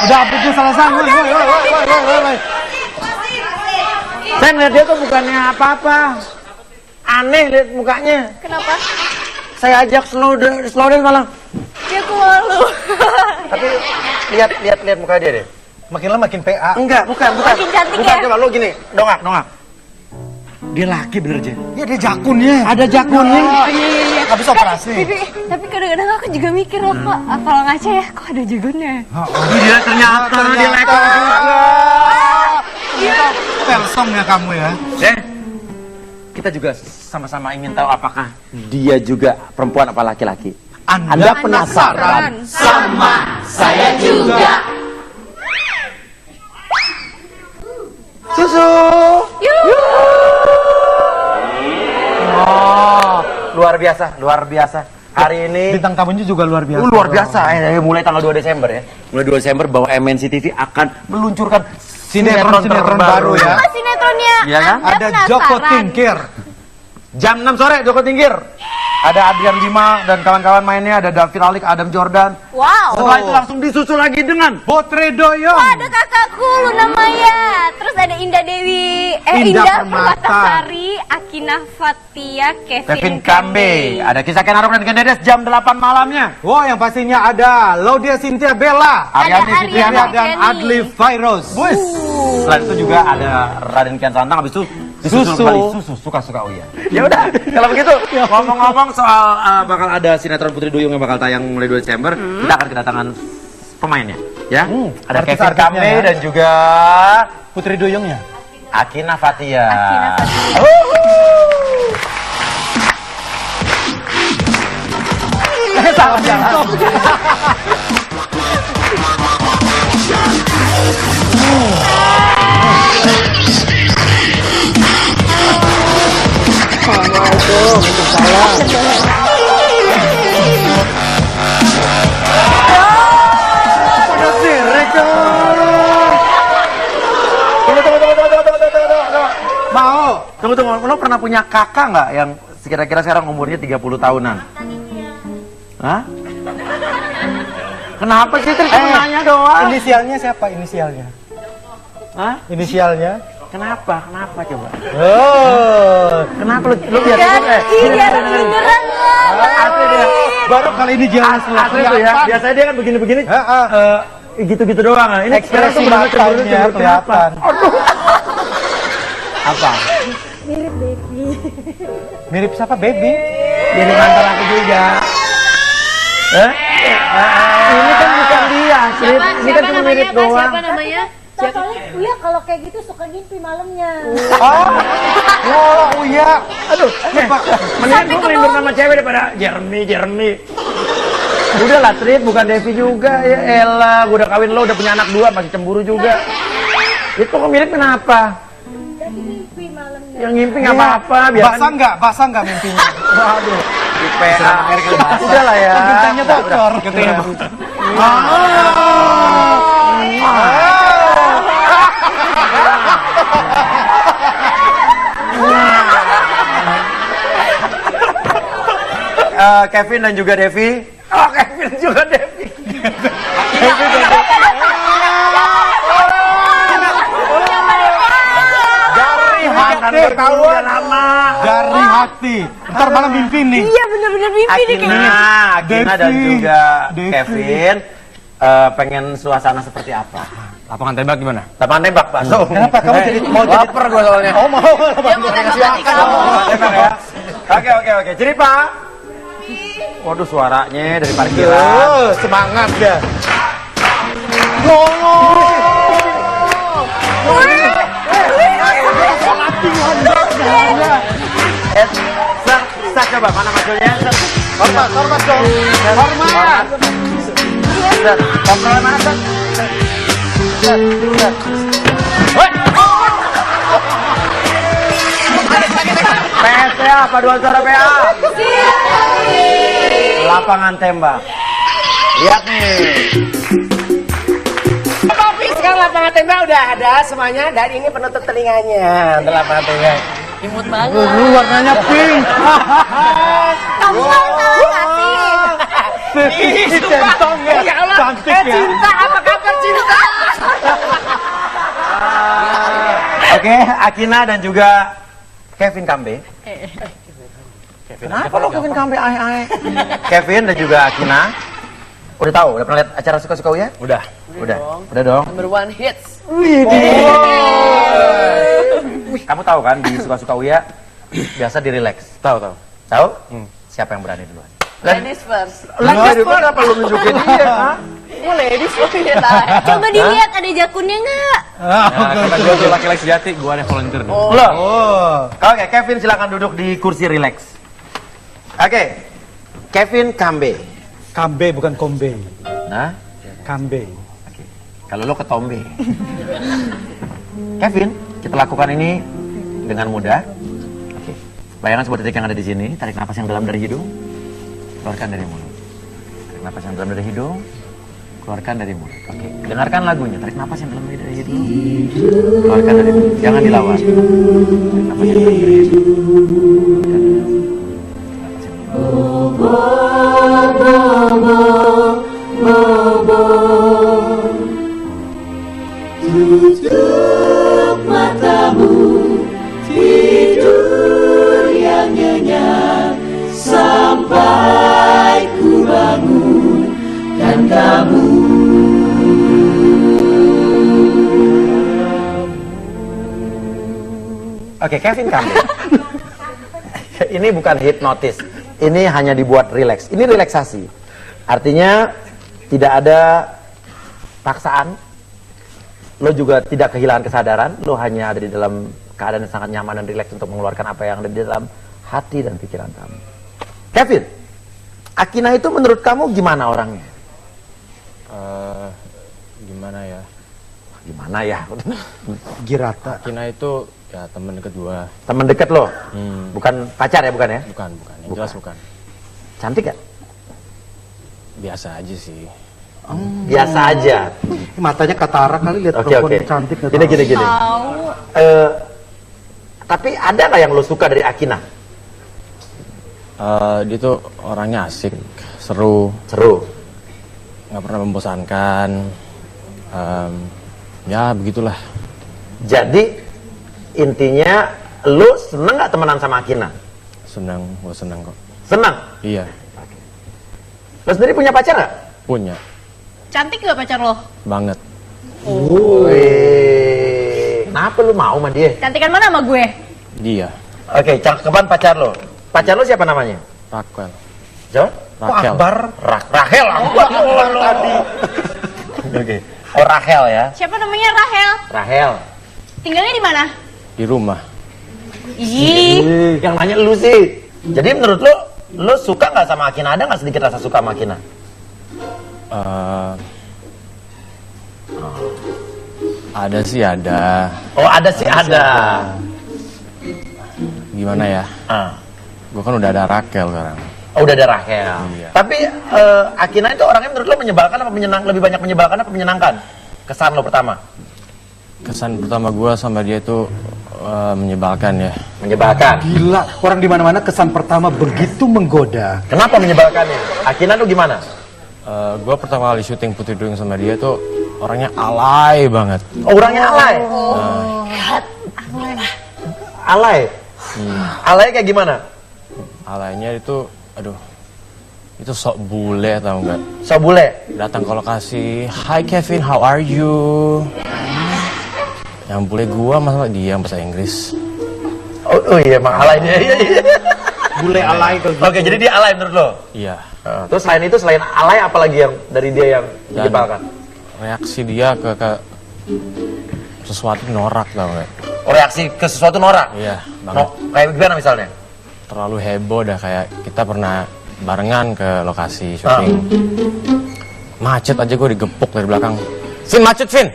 Udah update selesai. Woi. Saya ngeliat dia tuh bukannya apa-apa. Aneh lihat mukanya. Kenapa? Saya ajak slow dance malah. Dia malu. Tapi lihat muka dia deh. Makin lama makin PA. Enggak, bukan. Makin cantik Bukan, ya? coba lu gini, dongak. Dia laki bener, Jen. Iya, dia jakunnya. Ada jakunnya. Iya. Habis operasi. Tapi kadang-kadang aku juga mikir loh, Pak. Kalau ngaca ya, kok ada jagunnya? Dia ternyata dia laki juga. Persong ya kamu ya. Kita juga sama-sama ingin tahu apakah dia juga perempuan apa laki-laki. Anda penasaran? Sama, saya juga. Susu. Oh, luar biasa. Hari ini Bintang tamunya juga luar biasa. luar biasa. Mulai tanggal 2 Desember ya. Mulai 2 Desember bahwa MNC TV akan meluncurkan sinetron baru ya. Apa sinetronnya? Iya kan? Anda Ada penasaran? Joko Tingkir. Jam 6 sore Joko Tingkir. Ada Adrian Bima dan kawan-kawan mainnya, ada David Alik, Adam Jordan. Wow. Setelah itu langsung disusul lagi dengan Botre Doyong. Ada kakakku Luna Maya. Terus ada Indah Dewi, Indah Indah Permata. Permatasari, Akina Fatia, Kevin Kambe. Ada Kisah Ken Arok dan Ken Dedes jam 8 malamnya. Wah, yang pastinya ada Laudia Cynthia Bella. Ariani Ariana Fitriana dan Kenny. Adli Virus. Selain itu juga ada Raden Kian Santang, habis itu disusul Susu. kembali Susu, suka Uya. Ya udah, kalau begitu ngomong-ngomong soal bakal ada sinetron Putri Duyung yang bakal tayang mulai 2 Desember, kita akan kedatangan pemainnya, ya. Ada Kevin artis-artisnya Kambe ya. dan juga Putri Duyungnya. Akina Fatia. Akina Fatia. Salah jalan. Tunggu. Lo pernah punya kakak nggak yang kira-kira sekarang umurnya 30 tahunan? Hah? Kenapa sih terus nanya doang? Inisialnya siapa inisialnya? Hah? Inisialnya? Kenapa coba? Oh. Kenapa lu biar Biar beneran lah. Asli dia. Baru kali ini jelas Asli tuh ya. Biasanya dia kan begini-begini. Gitu-gitu doang. Ini sekarang tuh ekspresi matanya kelihatan. Aduh. Apa? Mirip Devi. Mirip siapa, baby? Jadi mantan aku juga. Ini kan bukan dia, Sri. Ini kan cuma mirip doang. Siapa namanya? Soalnya Uya kalau kayak gitu suka ngimpi malamnya. Oh, Uya. Aduh, mendingan gue melindungi sama cewek daripada Jeremy. Udah lah, Trit, bukan Devi juga. Ya elah, gue udah kawin lo, udah punya anak 2, masih cemburu juga. Itu kok mirip kenapa? Jadi ngimpi malamnya. Yang ngimpi nggak apa-apa, biar Basah nggak mimpinya? Waduh, di PA. Udah lah ya. Bintangnya bocor. Kevin dan juga Devi. Kevin juga Devi. Dari hati, tahu udah lama. Dari hati. Ntar malah mimpi nih. Iya bener-bener mimpi nih kayaknya. Akina dan Devi. juga Devi. Kevin pengen suasana seperti apa? Lapangan tembak gimana? Lapangan tembak, Pak. Kenapa? Kamu jadi mau jadi per gue soalnya. Oh, mau. Dia mau tembak-tembak ya. Oke. Jadi Pak. Waduh suaranya dari parkiran. Semangat ya. Sa coba mana majunya? Hormat dong. Hormat. Kontrol mana Sa? PSPA, paduan suara PA. Lapangan tembak. Lihat nih. Tapi sekarang lapangan tembak udah ada semuanya dan ini penutup telinganya untuk lapangan tembak. Imut banget. Warnanya pink. Kamu kan salah kasih. Centong ya. Ya Allah, Cantik ya. Cinta apa kabar? Oke, Akina dan juga Kevin Kambe. Kenapa lo Kevin Kambe ae? Kevin dan juga Akina. Udah tahu? Udah pernah lihat acara Suka-Suka Uya? Udah. Udah dong. Number one hits. Kamu tahu kan di Suka-Suka Uya biasa di relax. Tahu. Tahu? Siapa yang berani duluan? Ladies first. Ladies first. Kenapa lu nunjukin dia? Ha? Oh, ladies first ya lah. Coba dilihat ada jakunnya nggak? Karena gue tuh laki-laki sejati, gue ada volunteer. Loh. Oke, Kevin silakan duduk di kursi relax. Oke. Kevin Kambe. Kambe bukan kombe. Nah, Kambe. kalau lo ketombe. Kevin, kita lakukan ini dengan mudah. Oke. Bayangkan sebuah titik yang ada di sini, tarik napas yang dalam dari hidung, keluarkan dari mulut. Tarik napas yang dalam dari hidung, keluarkan dari mulut. Oke. Dengarkan lagunya, tarik napas yang dalam dari hidung, keluarkan dari mulut. Jangan dilawan. Tarik napas yang dalam dari hidung. Napas yang dalam. Tutup matamu, tidur yang nyenyak sampai ku bangunkan kamu. Oke, Kevin Kambe. Ini bukan hipnotis. Ini hanya dibuat rileks. Ini relaksasi. Artinya tidak ada paksaan. Lo juga tidak kehilangan kesadaran. Lo hanya ada di dalam keadaan yang sangat nyaman dan rileks untuk mengeluarkan apa yang ada di dalam hati dan pikiran kamu. Kevin, Akina itu menurut kamu gimana orangnya? Gimana ya? Gimana ya? Girata. Kina itu ya temen dekat gua. Temen deket lo? Bukan pacar ya, bukan ya? Bukan. Yang jelas bukan. Cantik gak? Biasa aja sih. Biasa aja. Matanya katarak kali lihat Oke. perempuan cantik. nggak tahu. Gini. Tahu. Tapi ada nggak yang lo suka dari Akina? Dia tuh orangnya asik, seru, nggak pernah membosankan. Ya begitulah. Jadi intinya lo seneng nggak temenan sama Akina? Gue seneng kok. Seneng? Iya, Lo sendiri punya pacar nggak? punya Cantik gak pacar lo? banget. Wih, kenapa lo mau sama dia? Cantikan mana sama gue? Dia, Oke, cakepan pacar lo. Pacar lo siapa namanya? Raquel. Siapa? Raquel. Rahel. Akbar tadi. Oke. Oh, Rahel ya. Siapa namanya Rahel? Rahel. Tinggalnya di mana? Di rumah. Ih, Yang nanya lu sih. Jadi menurut lo suka nggak sama Akina? Ada nggak sedikit rasa suka sama Akina? Ada sih ada. Oh, ada sih ada. Gimana ya? Gue kan udah ada Raquel sekarang. Oh, udah ada Rahel. Iya. Tapi Akina itu orangnya menurut lo menyebalkan apa lebih banyak menyebalkan apa menyenangkan? Kesan lo pertama? Kesan pertama gue sama dia itu menyebalkan ya. Menyebalkan. Gila, orang di mana-mana kesan pertama begitu menggoda. Kenapa menyebalkannya? Akina tuh gimana? Gue pertama kali syuting Putri Duyung sama dia tuh orangnya alay banget. Oh, orangnya alay. Alay. Alay kayak gimana? Alaynya itu, aduh, itu sok bule tau nggak? So bule. Datang ke lokasi, Hi Kevin, how are you? Yang bule gua masalah dia bahasa Inggris. Oh iya, emang alay dia. Iya. Bule alay kalau gitu. Oke, jadi dia alay menurut lo? Iya. Terus selain alay apalagi yang dari dia yang Dan menyebalkan? reaksi dia ke sesuatu norak tau nggak? Oh, reaksi ke sesuatu norak? Iya, banget. Kayak gimana misalnya? Terlalu heboh dah, kayak kita pernah barengan ke lokasi syuting. Macet aja gue digepuk dari belakang. Vin, macet Vin!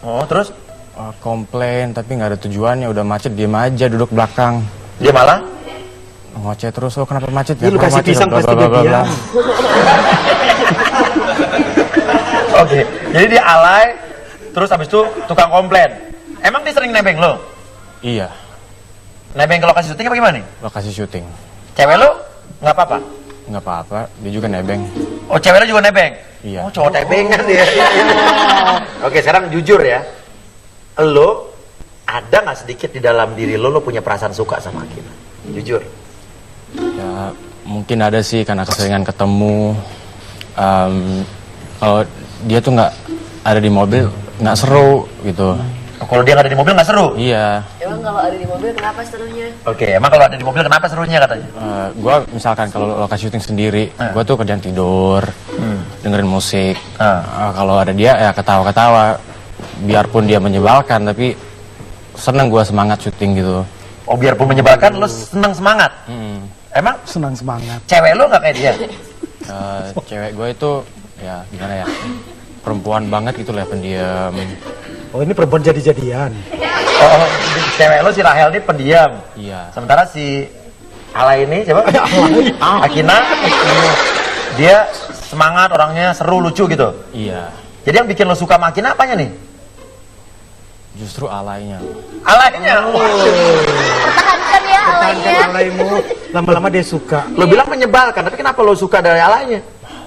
Oh, terus? Komplain tapi nggak ada tujuannya, udah macet diem aja duduk belakang. Dia malah? Ngoceh terus, lo kenapa macet Lu Kenapa kasih macet? pisang Bla, pasti bla, bla, dia bla, bla. diam. Oke, jadi dia alay, terus habis itu tukang komplain. Emang dia sering nebeng lo? Iya, Nebeng ke lokasi syuting apa gimana nih? lokasi syuting. Cewek lo nggak apa-apa? Nggak apa-apa, dia juga nebeng. Oh, cewek lo juga nebeng? Iya. Oh, cowok nebengan dia. Oke, sekarang jujur ya. Lo ada nggak sedikit di dalam diri lo punya perasaan suka sama Akina? Jujur. Ya mungkin ada sih karena keseringan ketemu. Kalau dia tuh nggak ada di mobil nggak seru gitu. Kalau dia nggak ada di mobil nggak seru? Iya. Emang kalau ada di mobil kenapa serunya? Oke, emang kalau ada di mobil kenapa serunya katanya? Gue misalkan kalau lokasi syuting sendiri, gue tuh kerjaan tidur, dengerin musik. Kalau ada dia ya ketawa-ketawa, biarpun dia menyebalkan, tapi seneng gue semangat syuting gitu. Oh, biarpun menyebalkan, lo seneng semangat. Emang Senang semangat. cewek lo nggak kayak dia? Cewek gue itu ya gimana ya, perempuan banget gitu lah, pendiam. Oh, ini perempuan jadi-jadian. Oh, cewek lo si Rahel ini pendiam. Iya. Sementara si Ala ini siapa? Akina, dia semangat, orangnya seru, lucu gitu. Iya. Jadi yang bikin lo suka sama Akina apanya nih? Justru alainya. Alainya. Pertahankan ya Pertahankan alaimu. Lama-lama dia suka. Lo bilang menyebalkan, tapi kenapa lo suka dari alainya?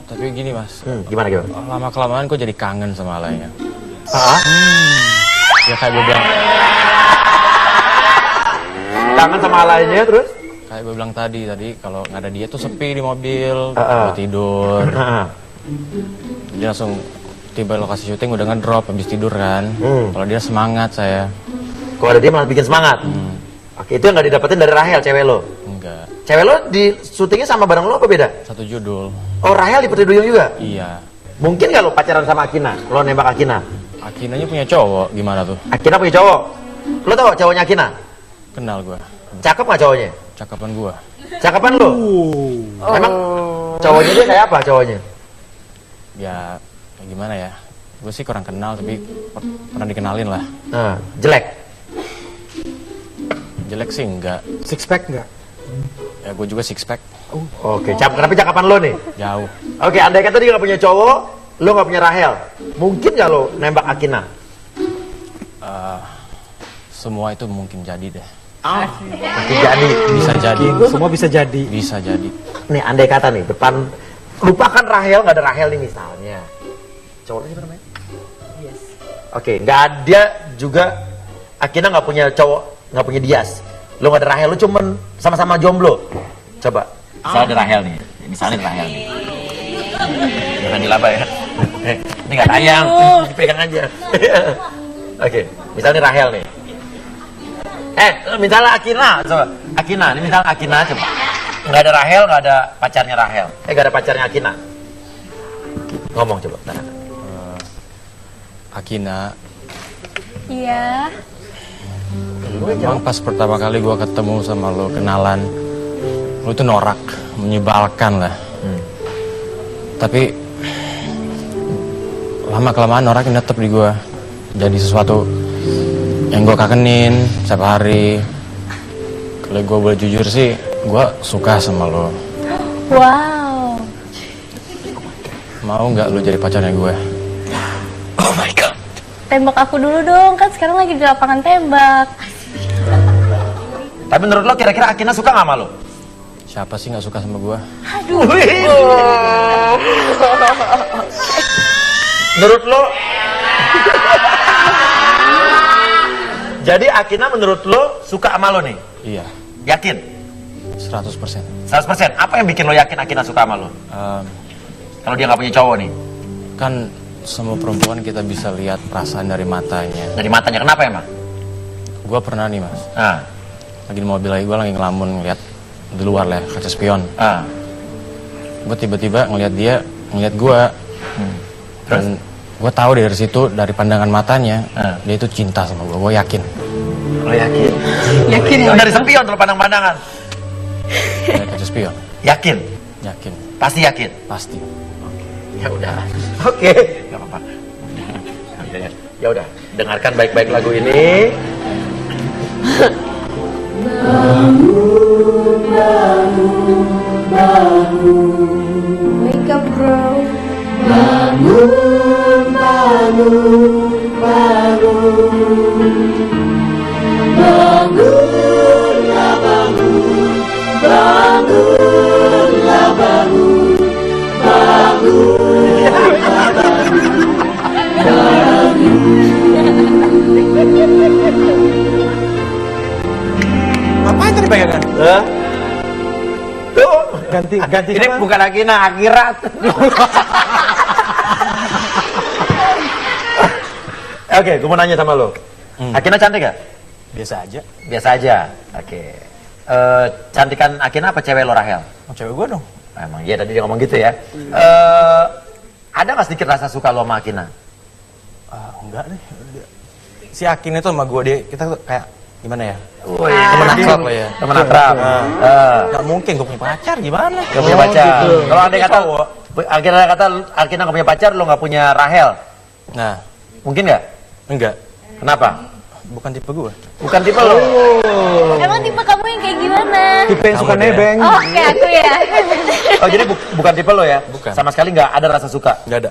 Tapi gini mas, Gimana? lama kelamaan gue jadi kangen sama alainya. Hah? Ya kayak gue bilang, Kangen sama alainya terus? kayak gue bilang tadi kalau nggak ada dia tuh sepi di mobil, gue tidur. Dia langsung tiba lokasi syuting udah ngedrop habis tidur kan. Kalau dia semangat saya. Kalau ada dia malah bikin semangat. Oke, itu yang nggak didapetin dari Rahel, cewek lo. Enggak. Cewek lo di syutingnya sama bareng lo apa beda? Satu judul. Oh, Rahel di Putri Duyung juga? Iya. Mungkin nggak lo pacaran sama Akina? Lo nembak Akina? Akinanya punya cowok, gimana tuh? Akina punya cowok? Lo tau cowoknya Akina? Kenal gue. Cakep nggak cowoknya? Cakapan gue. Cakapan lo? Emang cowoknya dia kayak apa cowoknya? Ya gimana ya? Gue sih kurang kenal tapi pernah dikenalin lah. Jelek? Jelek sih enggak. Six pack nggak? Ya gue juga six pack. Oke, tapi cakapan lo nih? Jauh. Oke, andai kata dia nggak punya cowok, lo nggak punya Rahel, mungkin nggak lo nembak Akina? Semua itu mungkin jadi deh. Mungkin jadi. Bisa jadi. Semua bisa jadi. Bisa jadi. Nih, andai kata nih, depan lupakan Rahel, nggak ada Rahel nih misalnya. Cowoknya siapa namanya? Dias. Oke, nggak ada juga Akina nggak punya cowok, nggak punya Dias. Lo nggak ada Rahel, lo cuman sama-sama jomblo. Coba. Misalnya ada Rahel nih. Misalnya ada Rahel nih. Jangan dilaba ya. Ini nggak tayang, dipegang aja. Oke, misalnya Rahel nih. Misalnya Akina, coba. Akina, ini misalnya Akina, coba. Nggak ada Rahel, nggak ada pacarnya Rahel. Nggak ada pacarnya Akina. Ngomong coba. Akina, Iya. memang pas pertama kali gue ketemu sama lo, kenalan, lo itu norak, menyebalkan lah. Tapi lama kelamaan norak ini tetep di gue, jadi sesuatu yang gue kangenin setiap hari. Kalau gue boleh jujur sih, gue suka sama lo. Wow. Mau nggak lo jadi pacarnya gue? Oh my god. Tembak aku dulu dong, kan sekarang lagi di lapangan tembak. Tapi menurut lo kira-kira Akina suka nggak sama lo? Siapa sih nggak suka sama gue? Menurut lo? Jadi Akina menurut lo suka sama lo nih? Iya, Yakin? 100%. 100%. Apa yang bikin lo yakin Akina suka sama lo? Kalau dia nggak punya cowok nih? Kan semua perempuan kita bisa lihat perasaan dari matanya. Dari matanya, kenapa emang? Gue pernah nih mas, Ah, lagi di mobil lagi, gue lagi ngelamun ngeliat di luar lah, kaca spion. ah. Gue tiba-tiba ngeliat dia, ngeliat gue. Dan gue tahu dari situ, dari pandangan matanya, dia itu cinta sama gue yakin. Lo yakin? Yakin Oh, dari sempion tuh pandang-pandangan. Dari kaca spion, Yakin? yakin, Pasti yakin? pasti. Ya udah. Oke. Gak apa-apa. Ya udah. Dengarkan baik-baik lagu ini. Wake up bro. ganti Ini siapa? bukan Akina, Akhirat. Oke, gue mau nanya sama lo. Akina cantik gak? Biasa aja. Biasa aja. Oke. Cantikan Akina apa cewek lo Rahel? Oh, cewek gue dong. Emang iya tadi dia ngomong gitu ya. Ada nggak sedikit rasa suka lo sama Akina? Enggak deh. Si Akin itu sama gue, kita tuh kayak gimana ya? Woi, Temen akrab lah ya. Temen akrab. Gak mungkin gue punya pacar, gimana? Gak punya pacar. Gitu. Kalau ada kata Akina gak punya pacar, lo gak punya Rahel. Nah, Mungkin nggak? enggak. Kenapa? Bukan tipe gue. Bukan tipe lo. Emang tipe kamu yang kayak gimana? Tipe yang suka Kamu deh. nebeng. Oh, kayak aku ya. Oh jadi bukan tipe lo ya? Bukan. Sama sekali nggak ada rasa suka. Enggak ada.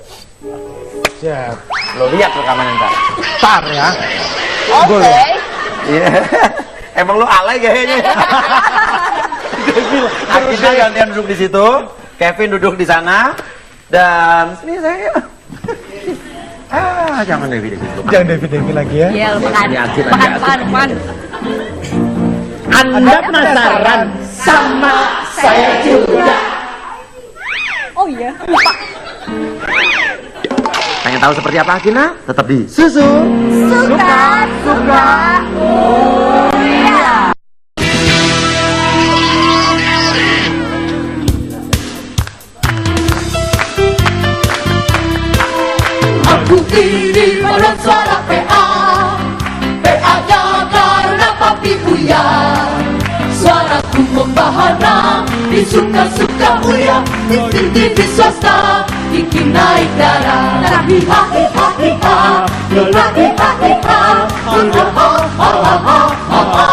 Siap. Lo lihat rekaman ntar. Tar ya. Oke. Iya. Emang lo alay kayaknya. Akina gantian duduk di situ, Kevin duduk di sana, dan ini saya. Jangan Devi. Jangan Devi lagi ya. Iya, lupakan. Yakin aja. Lupakan. Anda penasaran sama saya juga? Oh iya. Pengen tahu seperti apa Akina? Tetap di Susu. Suka. Iya. Aku ini pada suara PA, PA-nya karena papi Uya. Suaraku membahana, disuka-suka Uya. Di TV swasta, bikin naik darah. Hiha hiha hiha, hiha hiha hiha, hiha ha ha ha ha ha.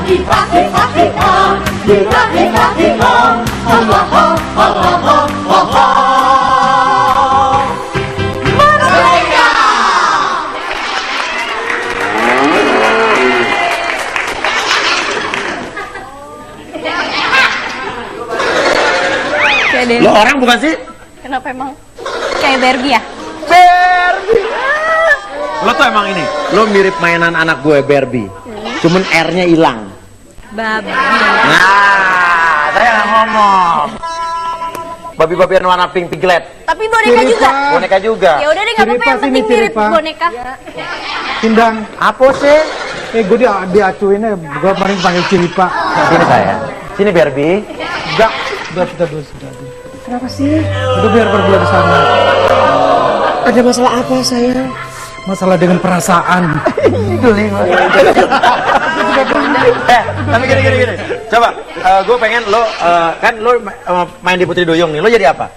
Hiha hiha hiha, hiha hiha hiha, ha ha ha ha ha ha ha. Kayak deh. Lo orang bukan sih? Kenapa emang? Kayak Barbie ya? Lo tuh emang ini. Lo mirip mainan anak gue Barbie. Cuman R-nya hilang. Babi. Nah, saya nggak ngomong. Babi-babian warna pink piglet. Tapi boneka juga. Boneka juga. Ya udah deh, nggak apa-apa, yang Ciripa penting sini, mirip Ciripa. boneka. Tindang. Apa sih? Gue diacuinnya, gue kemarin panggil Ciripa. Sini saya. Sini Barbie. Enggak. Sudah. Kenapa sih? Udah biar pergi ke sana. Ada masalah apa saya? Masalah dengan perasaan. Tapi gini. Coba, gue pengen lo, kan lo main di Putri Duyung nih. Lo jadi apa?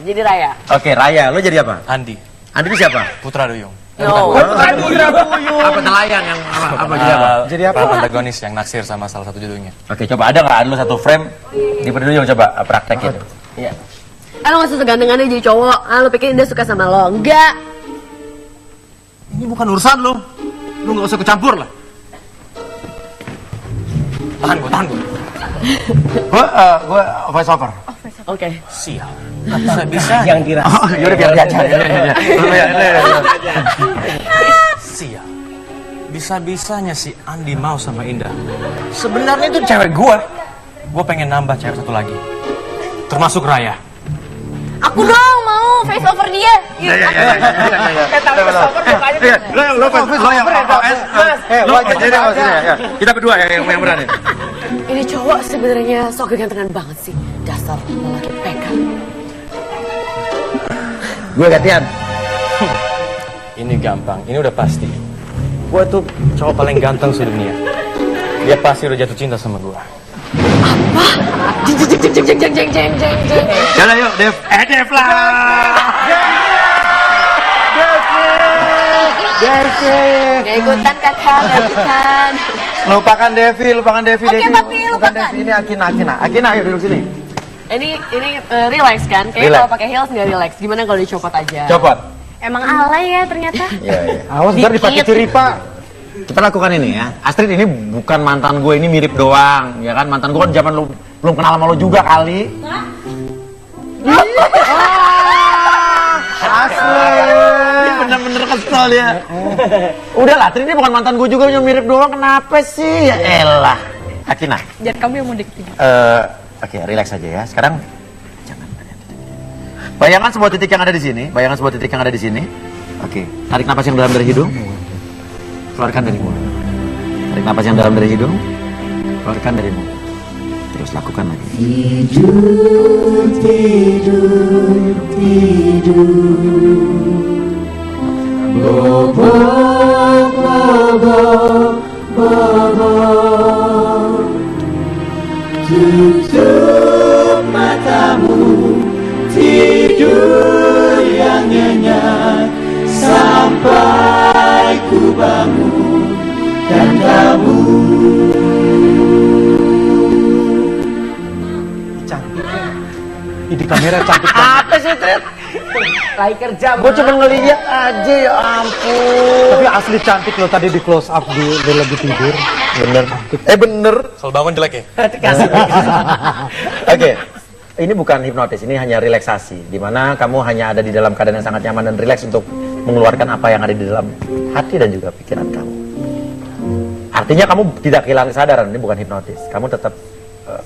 Jadi Raya. Oke, Raya. Lo jadi apa? Andi, Andi itu siapa? Putra Duyung. No. Apa nelayan yang apa jadi apa? Jadi apa? Peran antagonis yang naksir sama salah satu judulnya. Oke, coba ada nggak lo satu frame di Putri Duyung, coba praktekin. Iya. Lo gak usah segantengannya jadi cowok. Lo pikir dia suka sama lo? Enggak. Ini bukan urusan lo. Lo nggak usah kecampur lah. Tahan gue. Gue voice over. Oke. Sial. Bisa Yang kira. Oh, yaudah biar dia aja. Sial. Bisa-bisanya si Andi mau sama Indah. Sebenarnya itu cewek gue. Gue pengen nambah cewek satu lagi. Termasuk Raya. Aku dong mau face over dia. Yuk. Kita berdua yang berani. Ini cowok sebenarnya sok kegantengan banget sih. Dasar lelaki pekan. Gue gantian. Ini gampang, ini udah pasti. Gue tuh cowok paling ganteng sedunia. Dia pasti udah jatuh cinta sama gue. Jeng. Jalan yuk, Dev. Dev lah. Gak ikutan kakak, gak ikutan. Lupakan Devi. Oke, papi, Bukan lupakan. Devi, ini Akina, ayo duduk sini. Ini relax kan? Kayaknya Relax. kalau pakai heels nggak relax. Gimana kalau dicopot aja? Copot. Emang alay ya ternyata. Iya. Awas ntar dipakai Ciripa. Kita lakukan ini ya. Astrid ini bukan mantan gue, ini mirip doang, ya kan? Mantan gue kan zaman lu belum kenal sama lo juga kali. Ini bener-bener kesel ya. Udah lah, Astrid ini bukan mantan gue juga, cuma mirip doang. Kenapa sih? Ya elah. Akina, Jadi kamu yang mau deketin. Oke, relax aja ya. Sekarang jangan bayangkan semua titik yang ada di sini. Bayangkan semua titik yang ada di sini. Oke, tarik napas yang dalam dari hidung. Keluarkan dari mulut. Tarik napas yang dalam dari hidung. Keluarkan dari mulut. Terus lakukan lagi. Tidur, tidur, tidur. Bobo, bobo, bobo. Tutup matamu, tidur yang nyenyak sampai ku bangun dan kamu. Cantik kan? Di kamera cantik banget. Apa sih, Tret? Lagi kerja, Gue cuma ngeliat aja, ya ampun. Tapi asli cantik loh tadi di close up dia lagi tidur. Bener. Bener. Kalau bangun jelek ya? Oke. Ini bukan hipnotis, ini hanya relaksasi. Dimana kamu hanya ada di dalam keadaan yang sangat nyaman dan rileks untuk mengeluarkan apa yang ada di dalam hati dan juga pikiran kamu. Artinya kamu tidak kehilangan kesadaran, ini bukan hipnotis. Kamu tetap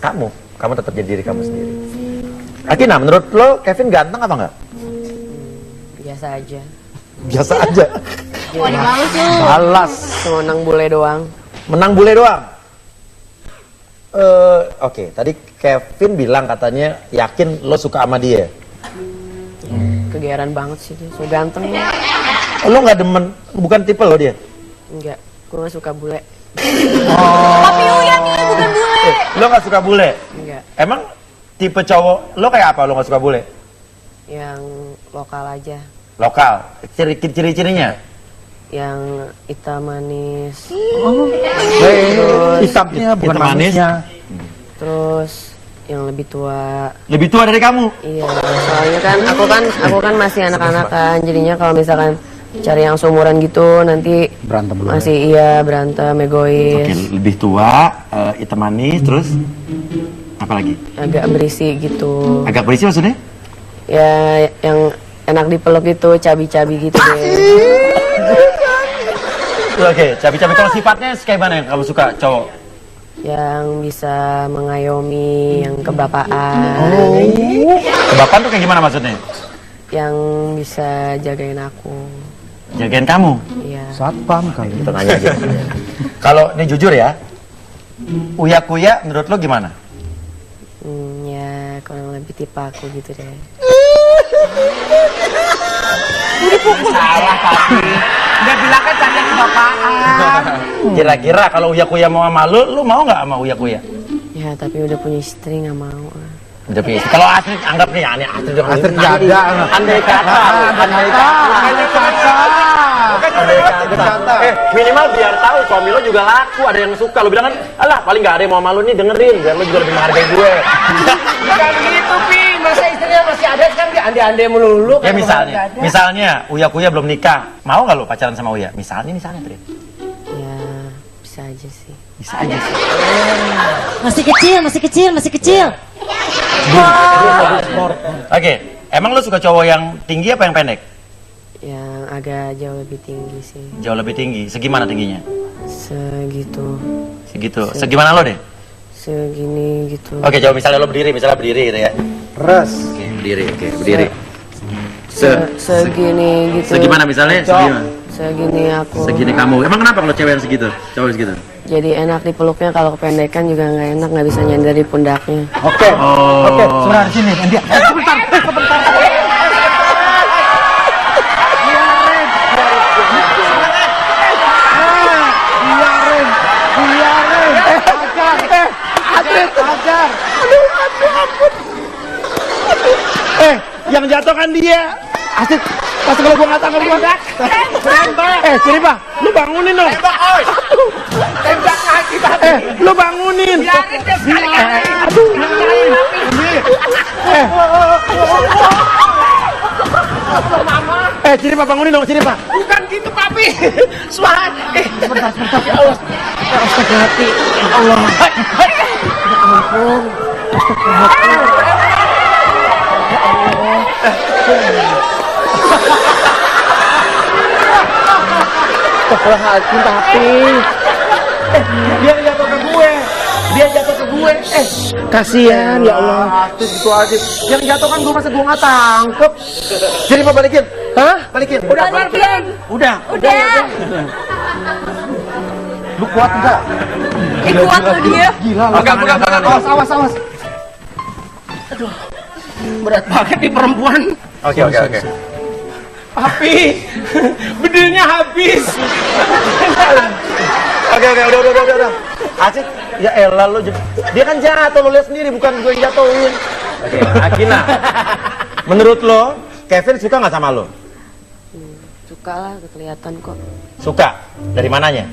kamu tetap jadi diri kamu sendiri. Akina, menurut lo Kevin ganteng apa enggak? Biasa aja. Biasa aja. Balas. Cuma menang bule doang. Menang bule doang. Oke, tadi Kevin bilang katanya yakin lo suka sama dia. Kegeeran banget sih dia. So ganteng. Lo nggak demen, bukan tipe lo dia. Enggak, gue gak suka bule. Tapi Uyan ini bukan bule. Lo nggak suka bule? Enggak, Emang tipe cowok lo kayak apa? Lo nggak suka bule? yang lokal aja. Lokal. Ciri-cirinya? Yang hitam manis. Hitamnya bukan hitam manis. manisnya. Terus yang lebih tua. Lebih tua dari kamu? Iya, soalnya kan aku kan masih anak-anak kan. Jadinya kalau misalkan cari yang seumuran gitu nanti Berantem dulu. masih berantem, egois. Oke, lebih tua, hitam manis, terus apa lagi? Agak berisi gitu. Agak berisi maksudnya? Ya yang enak dipeluk gitu, cabi-cabi gitu deh. Oke, cabi-cabi. Kalau sifatnya kayak mana yang kamu suka cowok? Yang bisa mengayomi, yang kebapaan. Kebapaan tuh kayak gimana maksudnya? Yang bisa jagain aku. Jagain kamu? Iya. Satpam kali. Kita nanya gitu. Kalau ini jujur ya, Uya-Kuya menurut lo gimana? Ya kurang lebih tipe aku gitu deh. Salah tapi dia bilang kan cari kebapaan. Kira-kira kalau Uya-Kuya mau sama lu mau nggak sama Uya-Kuya? Ya tapi udah punya istri nggak mau. Udah punya istri. Kalau Astrid anggap nih, aneh Astrid udah Astrid nggak ada. Andai kata. Minimal biar tahu suami lo juga laku, ada yang suka. Lo bilang kan, alah paling nggak ada yang mau sama lo nih, dengerin biar lo juga lebih menghargai gue. Bukan gitu Pi, masa istrinya masih ada sekarang dia ande-ande melulu. Ya misalnya Uya-Kuya belum nikah, mau nggak lo pacaran sama Uya? Misalnya Trin. Ya bisa aja sih. Bisa aja sih. Masih kecil. Oke, emang lo suka cowok yang tinggi apa yang pendek? Yang agak jauh lebih tinggi sih. Jauh lebih tinggi. Segimana tingginya? Segitu. Segitu. Segimana lo deh? Segini gitu. Oke, coba misalnya lo berdiri gitu ya. Res. Oke, berdiri. Segini gitu. Segimana misalnya? Segimana? Segini aku. Segini kamu. Emang kenapa kalau cewek yang segitu? Cowok yang segitu? Jadi enak dipeluknya, kalau kependekan juga nggak enak, nggak bisa nyender di pundaknya. Oke. Oh. Oke, sebentar sini. Dia. Sebentar. Ajar. Yang jatuh kan dia. Asik. Pas kalau gua nggak tangkap gua. Sini Pak, lu bangunin dong. Tembak lagi Pak. Lu bangunin. Aduh. Sini Pak, bangunin dong, sini Pak. Bukan gitu papi. Suara. Sebentar. Ya Allah. Astagfirullahaladzim. Ya Allah. Ya ampun. Astagfirullahaladzim. Ya Allah. Astagfirullahaladzim, tapi. Dia jatuh ke gue. gue. Kasihan ya Allah. Artis gitu aja. Yang jatuh kan gue masa gue nggak tangkep. Jadi mau balikin? Hah? Balikin. Udah, balikin. Udah. Udah. Lu kuat enggak? Kuat lo dia. Gila. Pegang. Awas. Aduh. Berat banget nih perempuan. Oke. Api. Bedelnya habis. Oke, udah. Asik. Ya elah lu. Dia kan jatuh, lu lihat sendiri, bukan gue yang jatuhin. Oke, Akina. Menurut lo, Kevin suka nggak sama lo? Suka lah, kelihatan kok. Suka? Dari mananya?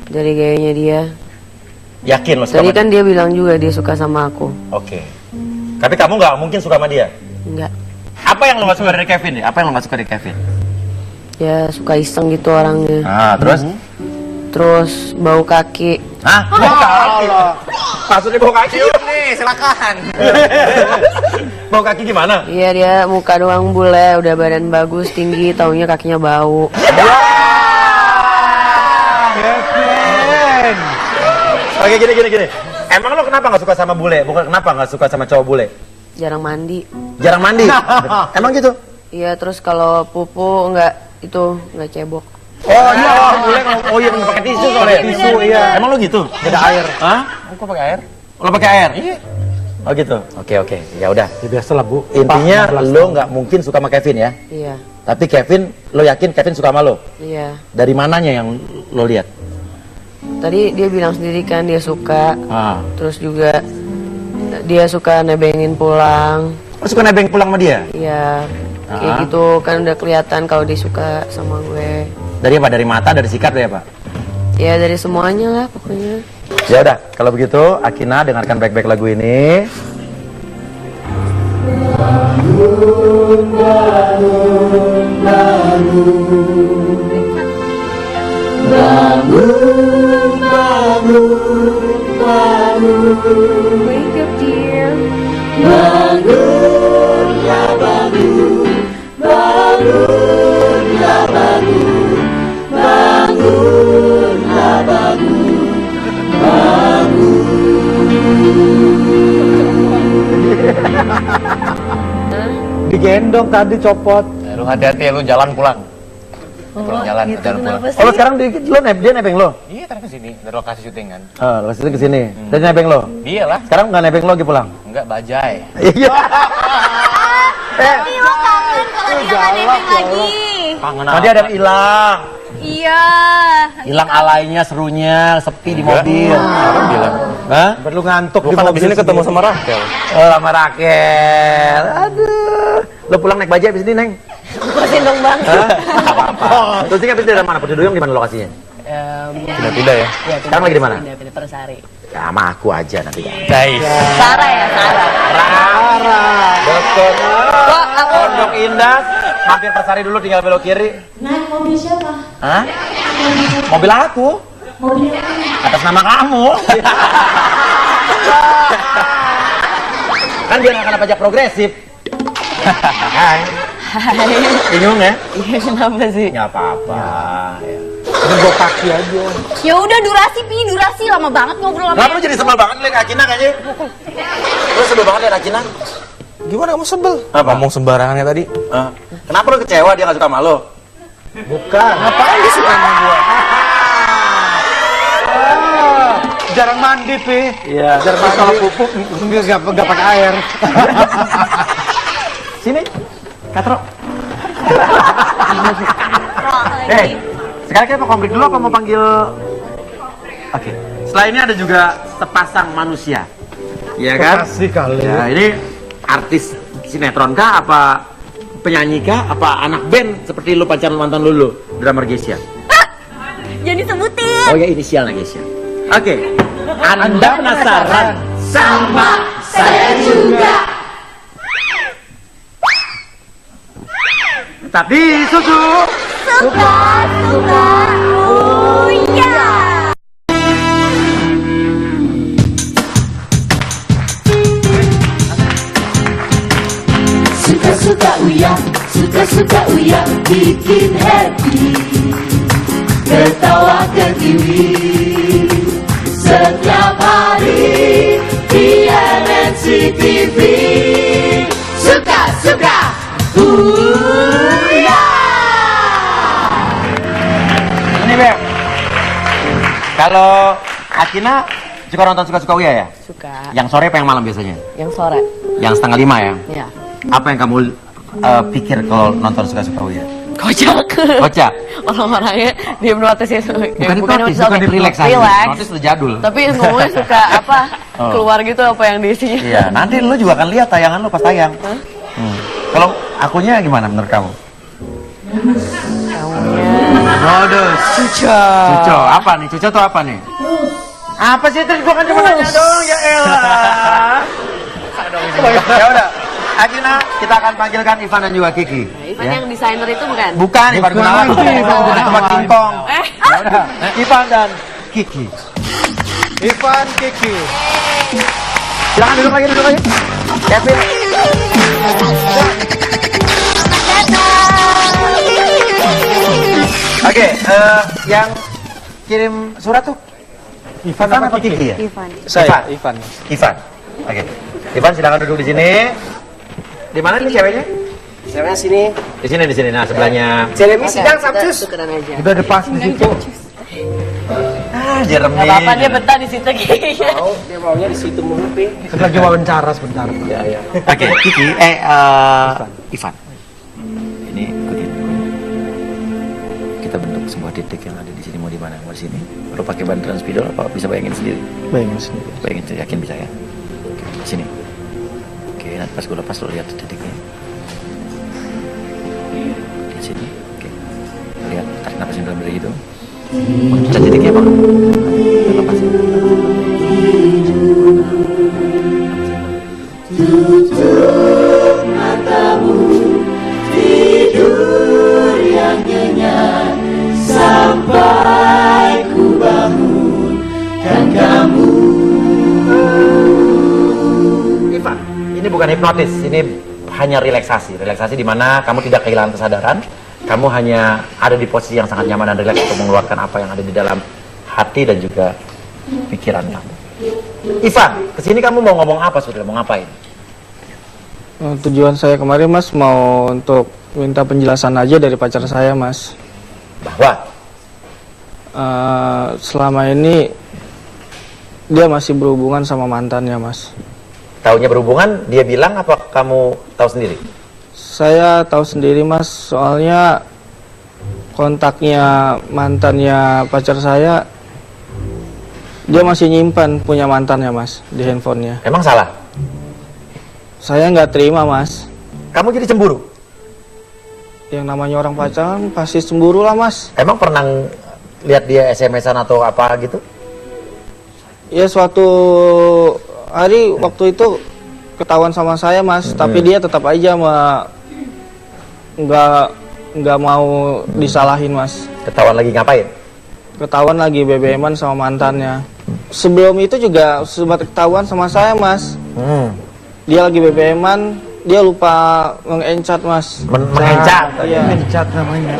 Dari gayanya dia. Yakin lo suka Tadi sama kan dia bilang juga dia suka sama aku. Oke. Tapi kamu nggak mungkin suka sama dia? Enggak. Apa yang lo nggak suka dari Kevin ya? Apa yang lo nggak suka dari Kevin? Ya suka iseng gitu orangnya. Terus? Terus bau kaki. Hah? Bau kaki? Maksudnya bau kaki? nih, silakan. Bau kaki gimana? Iya dia muka doang bule, udah badan bagus, tinggi, taunya kakinya bau. Kevin. Oke, gini. Emang lo kenapa nggak suka sama bule? Bukan kenapa nggak suka sama cowok bule? Jarang mandi. Jarang mandi? Emang gitu? Iya, terus kalau pupu nggak cebok. Oh iya, nggak pakai tisu soalnya. Tisu, iya. Emang lo gitu? Gak ada air? Hah? Kok pakai air? Lo pakai air? Iya. Oh gitu. Oke. Ya udah. Ya biasa lah Bu. Intinya lo nggak mungkin suka sama Kevin ya? Iya. Tapi Kevin, lo yakin Kevin suka sama lo? Iya. Dari mananya yang lo lihat? Tadi dia bilang sendiri kan dia suka. Terus juga dia suka nebengin pulang. Lo suka nebeng pulang sama dia? Iya. Kayak gitu kan udah kelihatan kalau dia suka sama gue. Dari apa? Dari mata, dari sikap, dari apa? Ya dari semuanya lah pokoknya. Ya udah, kalau begitu Akina dengarkan baik-baik lagu ini. Wake up dear. Digendong tadi copot. Lu hati-hati ya, lu jalan pulang. Pulang jalan pulang. Oh, lo sekarang dia nebeng lo? Iya, tadi ke sini dari lokasi syuting kan. Lokasi ke sini. Dan nebeng lo? Dia lah. Sekarang nggak nebeng lo lagi pulang? Enggak, bajai. Iya. Tapi lo kangen kalau dia nggak nebeng lagi. Kangen Oh, dia ada hilang. Iya. Hilang alainya, serunya, sepi di mobil. Siapa bilang? Hah? Perlu ngantuk Gua di kan mobil abis ini ketemu sendiri. sama Rakel. Oh, sama Rakel. Aduh. Lo pulang naik bajai abis ini, Neng? Pusing dong bang. Hah? Apa-apa. Terus ini abis dari mana? Putri Duyung di mana lokasinya? Tidak ya. Sekarang lagi di mana? Pindah Persari. Ya, sama aku aja nanti. Guys. Sarah ya Sarah. Dokter. Pondok Indah. Mampir Persari dulu, tinggal belok kiri. Naik mobil siapa? Hah? Mobil aku. Mobil Atas nama kamu. Kan dia nggak kena pajak progresif. Hai. Bingung ya? Iya kenapa sih? Nggak apa-apa. Ini bawa kaki aja. Ya udah durasi lama banget ngobrol sama Kenapa lu jadi sebel banget liat Akina kayaknya? Lu sebel banget liat Akina? Gimana kamu sebel? Apa? Ngomong sembarangannya tadi. Kenapa lu kecewa dia nggak suka sama lu? Bukan. Ngapain dia suka sama gua? Jarang mandi, Pi. Iya. Jarang mandi. Kalau pupuk nggak pakai air. Sini, Katro. lagi. Sekarang kita mau konflik dulu apa mau panggil? Oke. Setelah ini ada juga sepasang manusia. Iya kan? Kasih kali. Ya, ini artis sinetron kah? Apa penyanyi kah? Apa anak band seperti lu pacaran mantan lu, drummer Gesia? Jangan disebutin. Oh ya, inisialnya Gesia. Oke. Anda penasaran? Sama saya juga. Tapi susu. Suka. Oh iya. Suka-suka uya, bikin happy. Ketawa ke TV setiap hari. TV suka-suka Uya. Ini Beb, kalau Akina suka nonton suka-suka Uya ya? Suka. Yang sore apa yang malam biasanya? Yang sore. Yang 4:30 ya? Ya. Apa yang kamu pikir kalau nonton suka-suka Uya? Kocak. Kocak? Orang-orangnya dihipnotis ya. Bukan hipnotis, bukan relax aja. Hipnotis udah jadul. Tapi ngomongnya suka apa? Keluar gitu apa yang diisinya. Iya, nanti lu juga akan lihat tayangan lu pas tayang. Kalau akunya gimana menurut kamu? Modus. Cuco. Apa nih? Cuco tuh apa nih? Apa sih itu? Gua kan cuma nanya doang ya elah. Ya udah. Akina, kita akan panggilkan Ivan dan juga Kiki. Ivan yang desainer itu bukan? Bukan, Ivan Gunawan. Udah tempat Kingkong. Ya udah. Ivan dan Kiki. Ivan, Kiki. Silakan duduk lagi. Kevin. Oke, yang kirim surat tuh Ivan apa Kiki ya? Ivan. Saya, Ivan. Oke. Ivan silakan duduk di sini. Di mana nih ceweknya? Ceweknya sini. Di sini. Nah, sebelahnya. Jeremy sidang Sabtus. Tukeran aja. Udah ada pas di situ. Jeremy. Gak apa-apa dia betah di situ kayaknya. Mau dia maunya di situ mulu, Pi. Lagi wawancara sebentar. Ya. Oke, Kiki, Ivan. Ini ikutin. Kita bentuk sebuah titik yang ada di sini, mau di mana? Mau di sini. Perlu pakai bantuan spidol apa bisa bayangin sendiri? Bayangin sendiri. Bayangin, yakin bisa ya? Oke, di sini. Oke, nanti pas gue lepas lo lihat titiknya. Di sini. Oke. Lihat, tarik napasin dalam dari hidung. Pencet titiknya apa? Lepas. Tutup matamu, tidur yang nyenyak sampai ku bangunkan kamu. Ivan, ini bukan hipnotis, ini hanya relaksasi. Relaksasi di mana kamu tidak kehilangan kesadaran, kamu hanya ada di posisi yang sangat nyaman dan rileks untuk mengeluarkan apa yang ada di dalam hati dan juga pikiran kamu. Ivan, kesini kamu mau ngomong apa sudah? Mau ngapain? Tujuan saya kemarin Mas mau untuk minta penjelasan aja dari pacar saya Mas. Bahwa selama ini dia masih berhubungan sama mantannya Mas. taunya berhubungan, dia bilang apa kamu tahu sendiri? Saya tahu sendiri Mas, soalnya kontaknya mantannya pacar saya, dia masih nyimpan punya mantannya Mas di handphonenya. Emang salah? Saya nggak terima Mas. Kamu jadi cemburu? Yang namanya orang pacaran pasti cemburu lah Mas. Emang pernah lihat dia SMS-an atau apa gitu? Ya suatu hari waktu itu ketahuan sama saya Mas, tapi dia tetap aja nggak mau disalahin Mas. Ketahuan lagi ngapain? Ketahuan lagi BBM-an sama mantannya. Sebelum itu juga sempat ketahuan sama saya Mas. Dia lagi BBM-an, dia lupa mengencat Mas. Mengencat? Iya. Mengencat namanya.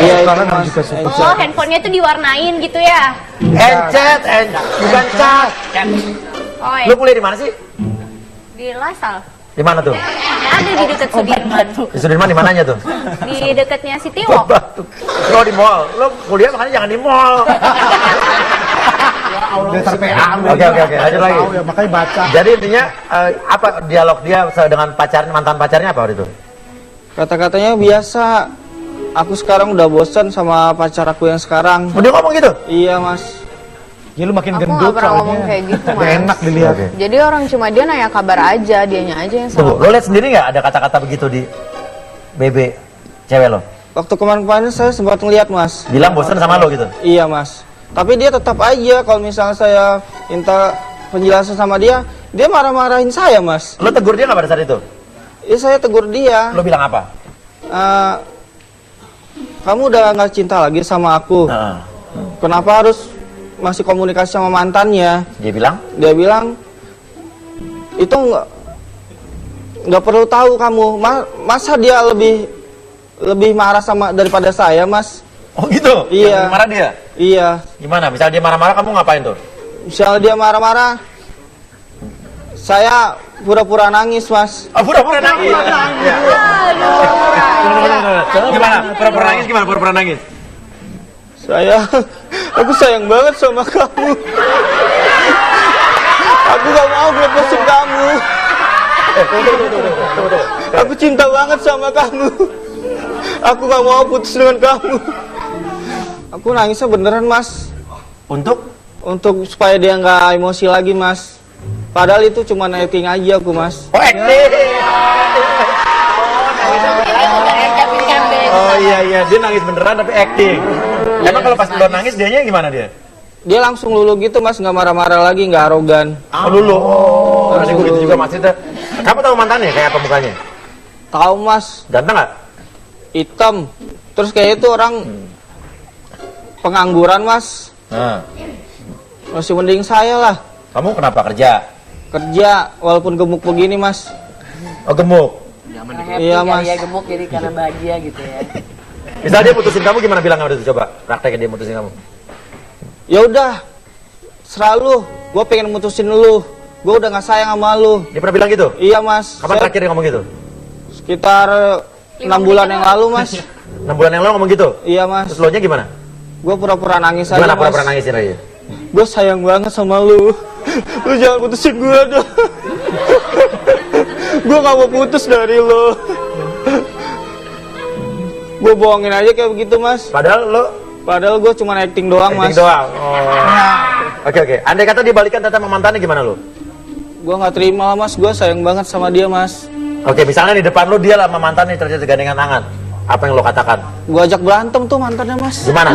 Iya itu Mas. Oh, handphonenya tuh diwarnain gitu ya? Encat, bukan cat. Oh Lu ya, kuliah di mana sih? di Lasal. Di mana tuh? Ada di dekat Sudirman. Di Sudirman di mananya tuh? Di dekatnya City Walk. Lo di mall. Lo kuliah makanya jangan di mall. Dasar PA. Oke, lanjut lagi. Tahu ya, makanya baca. Jadi intinya apa dialog dia dengan mantan pacarnya apa waktu itu? Kata-katanya biasa. Aku sekarang udah bosan sama pacar aku yang sekarang. Dia ngomong gitu? Iya Mas. Ya lu makin Aku gendut nggak pernah soalnya. ngomong kayak gitu, Gak Mas. enak dilihat. Oke. Jadi orang cuma dia nanya kabar aja, dianya aja yang Tunggu, salah. lo lihat sendiri nggak ada kata-kata begitu di BB cewek lo? Waktu kemarin-kemarin saya sempat ngeliat Mas. Bilang bosan sama lo gitu? Iya Mas. Tapi dia tetap aja kalau misalnya saya minta penjelasan sama dia marah-marahin saya Mas. Lo tegur dia nggak pada saat itu? Iya saya tegur dia. Lo bilang apa? Kamu udah nggak cinta lagi sama aku. Kenapa harus masih komunikasi sama mantannya? Dia bilang? Dia bilang itu nggak perlu tahu kamu. Masa dia lebih marah sama daripada saya Mas? Oh gitu? Iya. Yang marah dia? Iya. Gimana? Misalnya dia marah-marah kamu ngapain tuh? Misalnya dia marah-marah, saya pura-pura nangis, Mas. Oh, pura-pura nangis. Iya. Gimana? Pura-pura nangis gimana? Pura-pura nangis. Aku sayang banget sama kamu. Aku gak mau lepasin kamu. Aku cinta banget sama kamu. Aku gak mau putus dengan kamu. Aku nangisnya beneran, Mas. Untuk supaya dia nggak emosi lagi, Mas. Padahal itu cuma acting aja aku, Mas. Oh, acting. Oh iya, dia nangis beneran tapi acting. Emang kalau pas lo nangis dianya gimana dia? Dia langsung lulu gitu, Mas, nggak marah-marah lagi, nggak arogan. Oh, lulu. Oh, nanti gue gitu juga maksudnya. Kamu tahu mantannya kayak apa mukanya? Tahu, Mas. Ganteng nggak? Hitam. Terus kayak itu orang pengangguran, Mas. Nah. Masih mending saya lah. Kamu kenapa kerja? Kerja walaupun gemuk begini, Mas. Oh, gemuk. Iya, Mas. Dia gemuk jadi karena bahagia gitu ya. Misal dia putusin kamu gimana bilang udah coba prakteknya dia mutusin kamu? Ya udah, selalu gue pengen mutusin lu. Gue udah nggak sayang sama lu. Dia pernah bilang gitu? Iya, Mas. Kapan terakhir dia ngomong gitu? Sekitar 6 bulan yang lalu, Mas. 6 bulan yang lalu ngomong gitu? Iya, Mas. Terus lo nya gimana? Gue pura-pura nangis aja, Gimana Mas. pura-pura nangisin aja? Gue sayang banget sama lu. Lu jangan putusin gue dong. Gue gak mau putus dari lu. Gue bohongin aja kayak begitu, Mas. Padahal gue cuma acting doang, Mas. Acting doang. Oh. Oke. Andai kata dibalikan tata sama mantannya gimana lu? Gue gak terima lah, Mas. Gue sayang banget sama dia, Mas. Oke, misalnya di depan lu dia lah sama mantannya terjadi gandengan tangan. Apa yang lo katakan? Gue ajak berantem tuh mantannya, Mas. Gimana?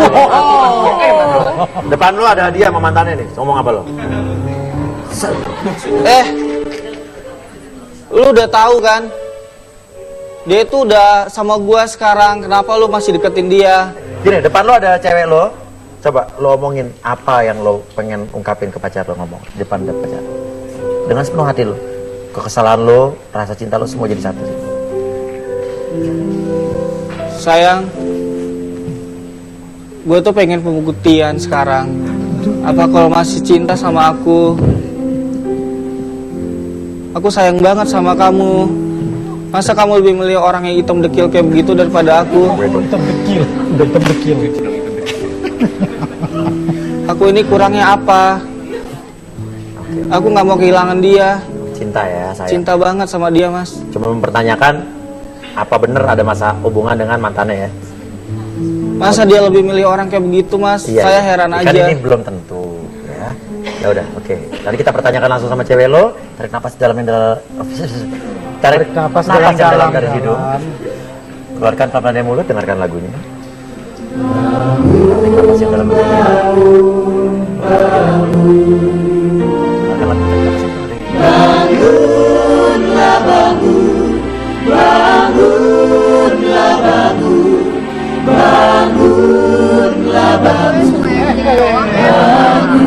Depan lu ada dia sama mantannya nih. Ngomong apa lo? Lu udah tahu kan? Dia itu udah sama gue sekarang. Kenapa lu masih deketin dia? Gini, depan lo ada cewek lo. Coba lo omongin apa yang lo pengen ungkapin ke pacar lo, ngomong depan pacar lo. Dengan sepenuh hati lo. Kekesalan lo, rasa cinta lo semua jadi satu. Sayang, gue tuh pengen pembuktian sekarang. Apa kalau masih cinta sama aku? Aku sayang banget sama kamu. Masa kamu lebih milih orang yang hitam dekil kayak begitu daripada aku? Hitam dekil. Aku ini kurangnya apa? Aku nggak mau kehilangan dia. Cinta ya, sayang. Cinta banget sama dia, Mas. Cuma mempertanyakan apa bener ada masa hubungan dengan mantannya ya? Masa dia lebih milih orang kayak begitu, Mas? Iya, Saya heran kan aja. ini belum tentu ya. Ya udah, oke. Tadi kita pertanyakan langsung sama cewek lo. Tarik napas dalam yang dalam. Tarik napas dalam dari hidung. Keluarkan pelan-pelan dari mulut. Dengarkan lagunya. Tarik napas yang dalam dari hidung. Bangunlah, bangun, bangunlah, bangun, bangunlah, bangun, bangun.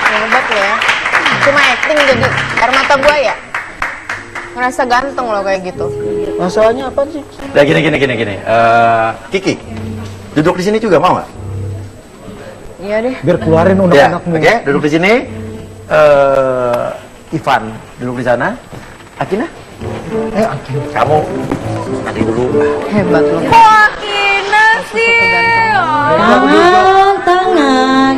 Hebat lo ya. Cuma acting jadi air mata buaya. Ngerasa ganteng lo kayak gitu. Masalahnya apa sih? Udah gini. Kiki, duduk di sini juga mau nggak? Iya deh. Biar keluarin unek-unekmu. Oke, duduk di sini. Ivan, duduk di sana. Akina? Akina. Kamu nanti dulu. Hebat lo. Kok Akina sih? Tangan.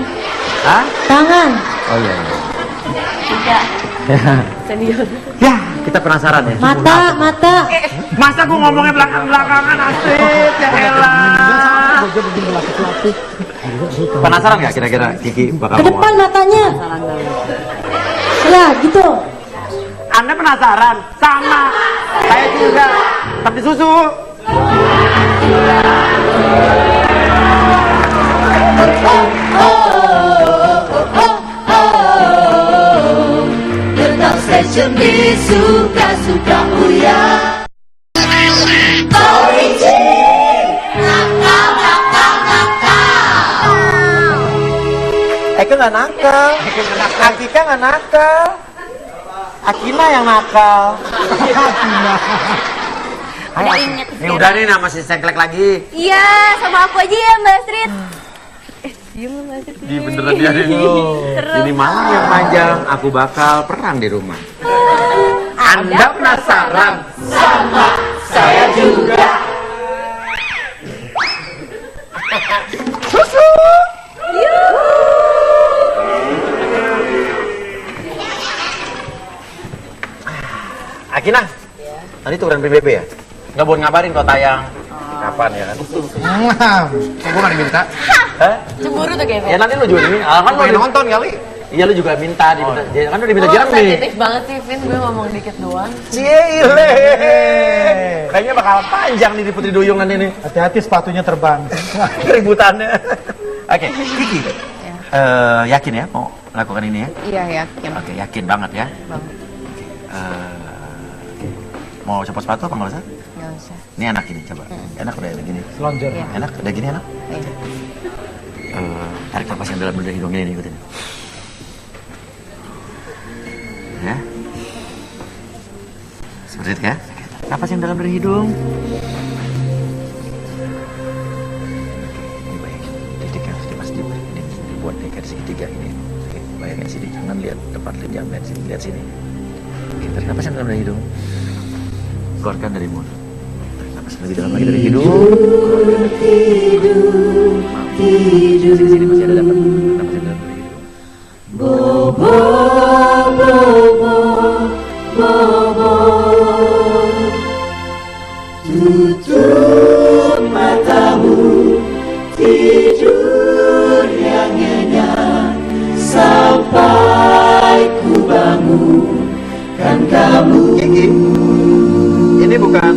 Hah? Tangan. Oh iya. Tidak. Serius. Ya, kita penasaran ya. Mata. Masa gua ngomongnya belakang-belakangan asik, ya elah. Penasaran nggak kira-kira Kiki bakal Ke depan ngomong? matanya. Ya, gitu. Anda penasaran? Sama. Saya juga. Tapi susu. Tetap session di suka-suka Uya. Origin, nakal. Eka nggak nakal. Akika nggak nakal. Akina yang nakal. Udah inget. Ini udah nih nama si Sengklek lagi. Iya, sama aku aja ya Mbak Astrid. Diem Mbak Astrid. Di beneran dia dulu. Ini malam yang panjang, aku bakal perang di rumah. Anda penasaran? Sama saya juga. Susu. Akina, tadi tukeran PBB ya? Nggak buat ngabarin kok tayang. Kapan ya kan? Kok gue gak diminta? Hah? Cemburu tuh Kevin. Ya nanti lu juga diminta. Kan lu nonton kali. Iya lu juga minta, diminta. Kan lu diminta Jeremy. Sensitif banget sih Vin, gue ngomong dikit doang. Ciele. Kayaknya bakal panjang nih di Putri Duyung nanti nih. Hati-hati sepatunya terbang. Keributannya. Oke, Kiki. Yakin ya mau melakukan ini ya? Iya, yakin. Oke, yakin banget ya. Banget. Mau copot sepatu apa nggak usah? Nggak usah. Ini enak ini coba. Enak udah gini. Selonjor. Iya. Enak udah gini enak. Iya. Tarik napas yang dalam dari hidung ini ikutin. Ya. Seperti itu ya. Napas yang dalam dari hidung. Ini baik. Titik yang harus dipastikan ini buat dekat segitiga ini. Oke, bayangin sini jangan lihat depan, jangan lihat sini, lihat sini. Oke, tarik napas yang dalam dari hidung. Keluarkan dari mulut. Tarik napas lebih dalam lagi dari hidung. Keluarkan dari hidung. Sini masih ada dapat. Napas yang dalam dari hidung. Bobo, bobo, bobo. Tutup matamu, tidur yang nyenyak sampai ku bangunkan kamu. Kiki, ini bukan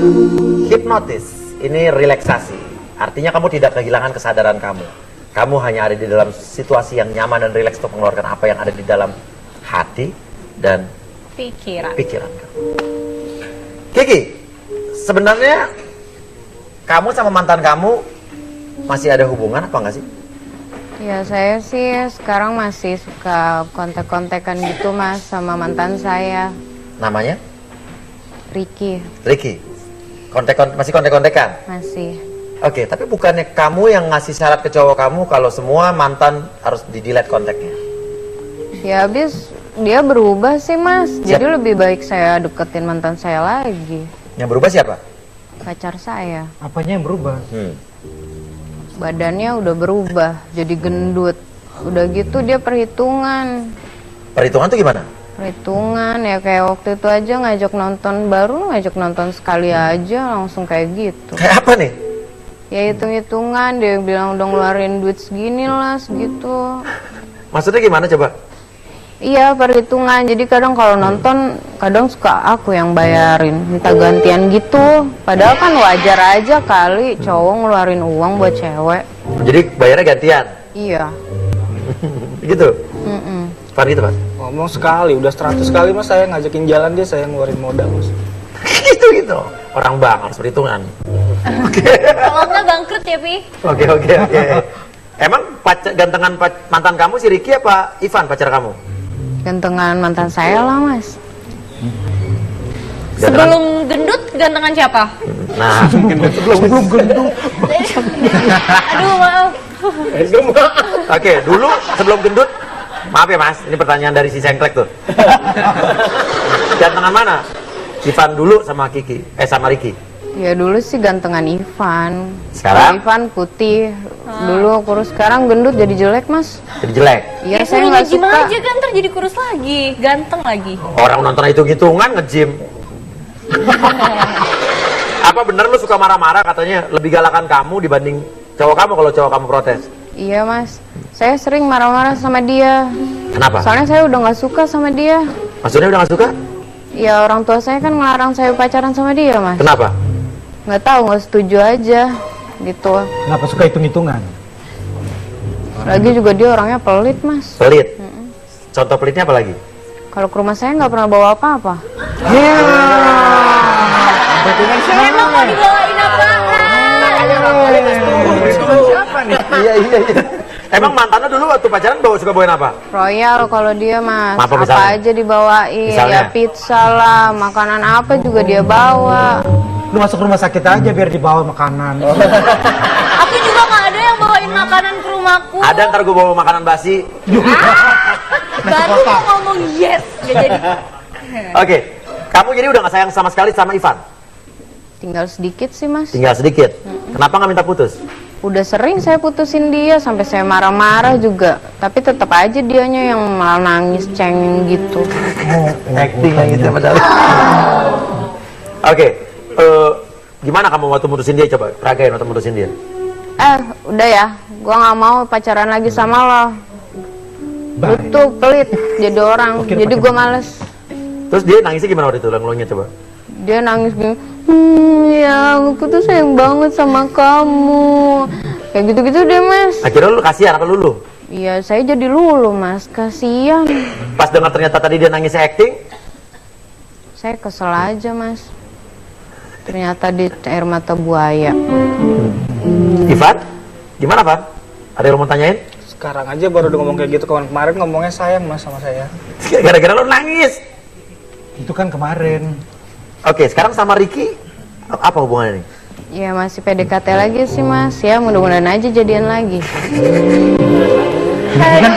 hipnotis, ini relaksasi. Artinya kamu tidak kehilangan kesadaran kamu. Kamu hanya ada di dalam situasi yang nyaman dan rileks untuk mengeluarkan apa yang ada di dalam hati dan Pikiran. kamu. Kiki, sebenarnya kamu sama mantan kamu masih ada hubungan apa enggak sih? Ya saya sih sekarang masih suka kontek-kontekan gitu Mas sama mantan saya. Namanya? Ricky. Ricky. Masih kontek-kontekan? Masih. Oke, tapi bukannya kamu yang ngasih syarat ke cowok kamu kalau semua mantan harus di-delete kontaknya? Ya habis dia berubah sih Mas. Jadi lebih baik saya deketin mantan saya lagi. Yang berubah siapa? Pacar saya. Apanya yang berubah? Badannya udah berubah, jadi gendut. Udah gitu dia perhitungan. Perhitungan tuh gimana? Perhitungan ya kayak waktu itu aja ngajak nonton, baru ngajak nonton sekali aja langsung kayak gitu. Kayak apa nih? Ya hitung-hitungan, dia bilang udah ngeluarin duit segini lah, segitu. Maksudnya gimana coba? Iya perhitungan, jadi kadang kalau nonton, kadang suka aku yang bayarin, minta gantian gitu. Padahal kan wajar aja kali cowok ngeluarin uang buat cewek. Jadi bayarnya gantian? Iya. Gitu? Pan gitu Mas? Ngomong sekali, udah 100 kali Mas saya ngajakin jalan dia, saya ngeluarin modal Mas. Gitu. Orang bang harus perhitungan. Kalau nggak bangkrut ya Pi. Oke. Emang gantengan mantan kamu si Ricky apa Ivan pacar kamu? Gantengan mantan saya lah Mas. Sebelum gendut, gantengan siapa? Nah, sebelum gendut. Aduh maaf. Oke, dulu sebelum gendut, maaf ya Mas, ini pertanyaan dari si Sengklek tuh. Gantengan mana? Ivan dulu sama Kiki, sama Ricky. Ya dulu sih gantengan Ivan. Sekarang? Ivan putih. Dulu kurus, sekarang gendut jadi jelek Mas. Jadi jelek? Iya Ya, saya suruh nggak nge-gym suka. aja kan ntar jadi kurus lagi, ganteng lagi. Orang nonton hitung-hitungan nge-gym. Apa bener lu suka marah-marah katanya lebih galakan kamu dibanding cowok kamu kalau cowok kamu protes? Iya Mas, saya sering marah-marah sama dia. Kenapa? Soalnya saya udah nggak suka sama dia. Maksudnya udah gak suka? Ya orang tua saya kan ngelarang saya pacaran sama dia Mas. Kenapa? Nggak tahu, nggak setuju aja gitu. Kenapa suka hitung-hitungan? Lagi juga dia orangnya pelit Mas. Pelit? Contoh pelitnya apa lagi? Kalau ke rumah saya nggak pernah bawa apa-apa. Emang mau dibawain apaan? Siapa nih? Iya. Emang mantannya dulu waktu pacaran suka bawain apa? Royal kalau dia Mas, Apa apa misalnya? aja dibawain. Misalnya? Ya pizza lah, makanan apa juga dia bawa. Lu masuk rumah sakit aja biar dibawa makanan. Aku juga nggak ada yang bawain makanan ke rumahku. Ada, ntar gue bawa makanan basi. Baru mau ngomong yes, gak jadi. Oke, kamu jadi udah gak sayang sama sekali sama Ivan? Tinggal sedikit sih mas. Tinggal sedikit? Kenapa gak minta putus? Udah sering saya putusin dia, sampai saya marah-marah juga. Tapi tetap aja dianya yang malah nangis, cengeng gitu. Acting yang gitu padahal. Oke, gimana kamu waktu mutusin dia? Coba peragain waktu mutusin dia. Udah ya, gua nggak mau pacaran lagi sama lo. Lu tuh pelit jadi orang, jadi gua males. Terus dia nangisnya gimana waktu itu? Ulang-ulangnya coba. Dia nangis gini, ya aku tuh sayang banget sama kamu. Kayak gitu-gitu deh mas. Akhirnya lu kasihan apa lulu? Iya, saya jadi lulu mas, kasihan. Pas dengar ternyata tadi dia nangisnya acting, saya kesel aja mas. Ternyata di air mata buaya. Ivan, gimana Pak? Ada yang mau tanyain? Sekarang aja baru udah ngomong kayak gitu, kemarin ngomongnya sayang mas sama saya. Gara-gara lo nangis. Itu kan kemarin. Oke, sekarang sama Ricky apa hubungannya nih? Ya masih PDKT lagi sih mas. Ya mudah-mudahan aja jadian lagi. Kan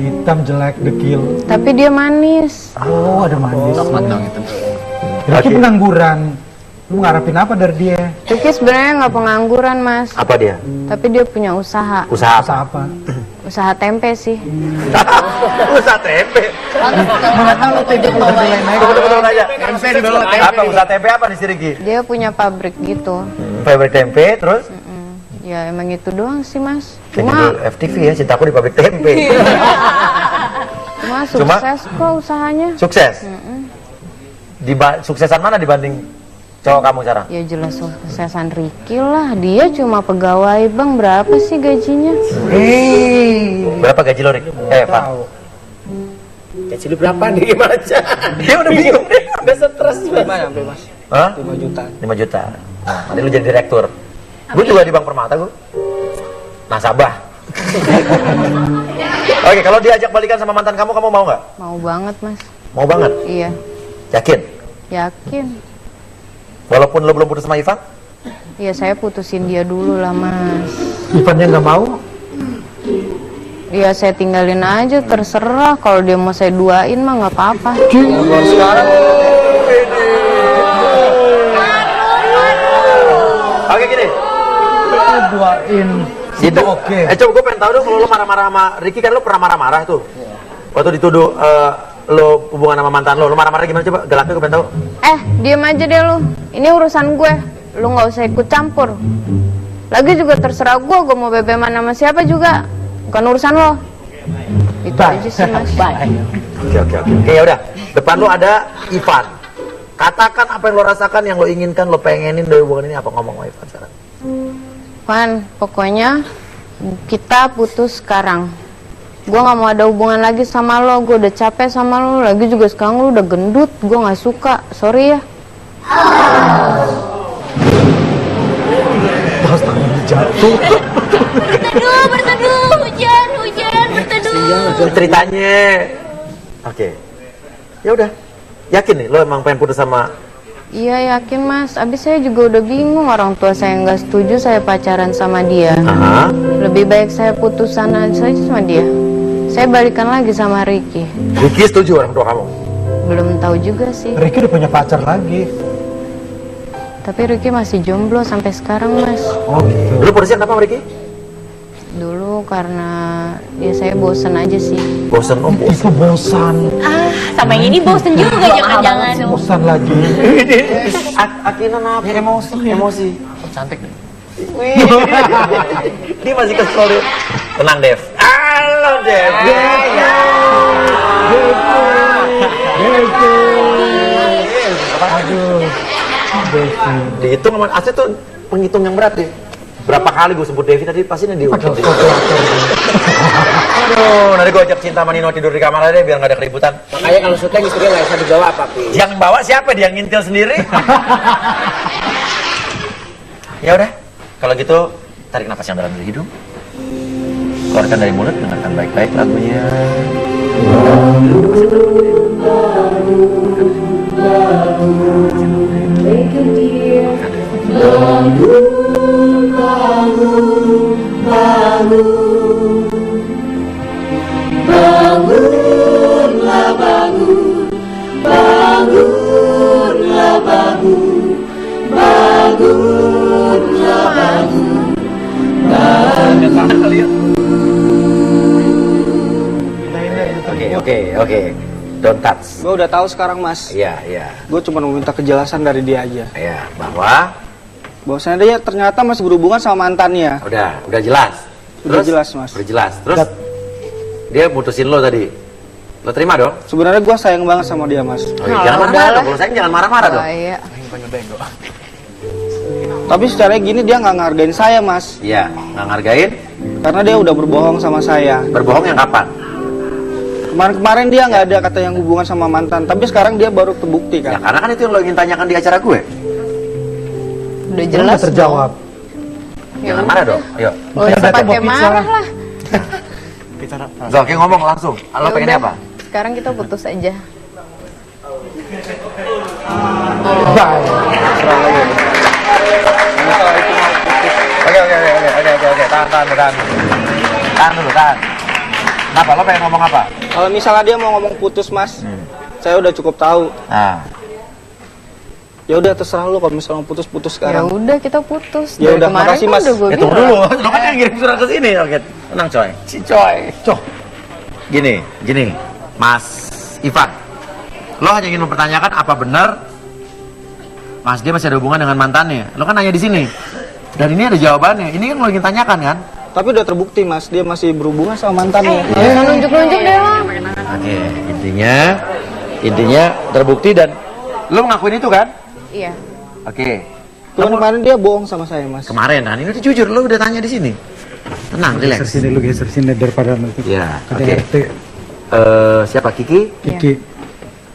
hitam jelek dekil. Tapi dia manis. Oh, ada manis. Ricky pengangguran. Lu ngarepin apa dari dia? Ricky sebenarnya nggak pengangguran mas. Apa dia? Tapi dia punya usaha. Usaha apa? Usaha tempe sih. Usaha tempe. Mana tahu tempe kalau naik. Betul-betul aja. Apa usaha tempe apa nih si Ricky? Dia punya pabrik gitu. Pabrik tempe terus? Ya emang itu doang sih mas. Cuma FTV ya, cintaku di pabrik tempe. Cuma sukses kok usahanya. Sukses? Suksesan mana dibanding cowok kamu sekarang? Ya jelas suksesan Ricky lah. Dia cuma pegawai bang, berapa sih gajinya? Berapa gaji lo Rick? Pak. Gaji lu berapa nih aja? Dia udah bingung deh. Udah stres Gimana sampai mas? Hah? 5 juta. 5 juta. Nah, nanti lu jadi direktur. Gue juga di Bank Permata gue. Nasabah. Oke, kalau diajak balikan sama mantan kamu mau nggak? Mau banget mas. Mau banget? Iya. Yakin? Yakin. Walaupun lo belum putus sama Ivan? Iya saya putusin dia dulu lah mas. Ivannya nggak mau? Iya saya tinggalin aja, terserah. Kalau dia mau saya duain mah nggak apa-apa. Sekarang Oke gini. Duain. Itu oke. Coba gue pengen tahu dong, kalau lo marah-marah sama Ricky, kan lo pernah marah-marah tuh. Waktu dituduh lo hubungan sama mantan lo marah-marah gimana coba? Galaknya gue pengen tahu. Diem aja deh lu. Ini urusan gue. Lu nggak usah ikut campur. Lagi juga terserah gue mau bebeman sama siapa juga. Bukan urusan lo. Itu aja sih mas. Oke ya udah. Depan lo ada Ivan. Katakan apa yang lo rasakan, yang lo inginkan, lo pengenin dari hubungan ini, apa ngomong sama Ivan sekarang? Van, pokoknya kita putus sekarang. Gue gak mau ada hubungan lagi sama lo. Gue udah capek sama lo. Lagi juga sekarang lo udah gendut. Gue gak suka. Sorry ya. Jatuh. Berteduh, hujan, berteduh. Ceritanya. Oke. Ya udah. Yakin nih lo emang pengen putus sama? Iya yakin mas. Abis saya juga udah bingung. Orang tua saya nggak setuju saya pacaran sama dia. Lebih baik saya putusan aja sama dia. Saya balikan lagi sama Ricky. Ricky setuju orang tua kamu? Belum tahu juga sih. Ricky udah punya pacar lagi. Tapi Ricky masih jomblo sampai sekarang mas. Oh gitu. Dulu putusnya kenapa sama Ricky? Dulu karena ya saya bosen aja sih. Bosen? Oh bosen. Itu bosan. Sama yang ini bosen juga jangan-jangan. Bosan lagi. Akhirnya apa? Emosi. Cantik deh. Dia masih kesel deh. Tenang Dev. Halo Dev. Aduh. Dihitung sama Asli tuh penghitung yang berat deh. Berapa kali gue sebut Devi tadi pasti nih diukur. Aduh, nanti gue ajak Cinta sama Nino tidur di kamar aja biar gak ada keributan. Makanya kalau syuting istrinya nggak bisa dijawab papi. Yang bawa siapa? Dia ngintil sendiri. Ya udah, kalau gitu tarik nafas yang dalam dari hidung, keluarkan dari mulut, dengarkan baik-baik lagunya. bangun, bangunlah bangun, bangunlah bangun, bangunlah bangun, Oke. Don't touch. Gue udah tahu sekarang, Mas. Iya. Gue cuma mau minta kejelasan dari dia aja. Iya, Bahwasanya dia ternyata masih berhubungan sama mantannya. udah jelas. Udah jelas, Mas. Udah jelas. Terus dia mutusin lo tadi. Lo terima dong? Sebenarnya gue sayang banget sama dia, Mas. Oh, iya, jangan marah-marah dong. Kalau sayang jangan marah-marah dong. Iya. Tapi secara gini dia nggak ngargain saya, Mas. Iya, nggak ngargain. Karena dia udah berbohong sama saya. Berbohong yang kapan? Kemarin-kemarin dia nggak ada kata yang hubungan sama mantan. Tapi sekarang dia baru terbukti Ya kan. karena kan itu yang lo ingin tanyakan di acara gue. Udah jelas terjawab. Jangan marah dong. Ayo. Gak usah pakai marah lah. Oke, ngomong langsung. Lo pengennya apa? Sekarang kita putus aja. Oke. Tahan dulu. Kenapa? Lo pengen ngomong apa? Kalau misalnya dia mau ngomong putus, Mas, saya udah cukup tahu. Nah, Ya udah terserah lu kalau misalnya mau putus Ya sekarang. udah kita putus. Ya Dari udah, kemarin makasih, kan Mas. udah gua tunggu bilang. dulu. Lo kan yang ngirim surat ke sini. Oke, tenang coy. Si coy. Gini, Mas Ivan. Lo hanya ingin mempertanyakan apa benar Mas dia masih ada hubungan dengan mantannya. Lo kan nanya di sini. Dan ini ada jawabannya. Ini kan lo ingin tanyakan kan? Tapi udah terbukti, Mas, dia masih berhubungan sama mantannya. Jangan nunjuk-nunjuk deh, Bang. Oke, intinya terbukti dan lo mengakuin itu kan? Iya. Oke. Kemarin dia bohong sama saya, Mas. Kemarin, nah ini udah jujur, lo udah tanya di sini. Tenang, Geser relax. sini lu geser sini daripada nanti. Ya, Ada oke. RT. Siapa? Kiki? Kiki.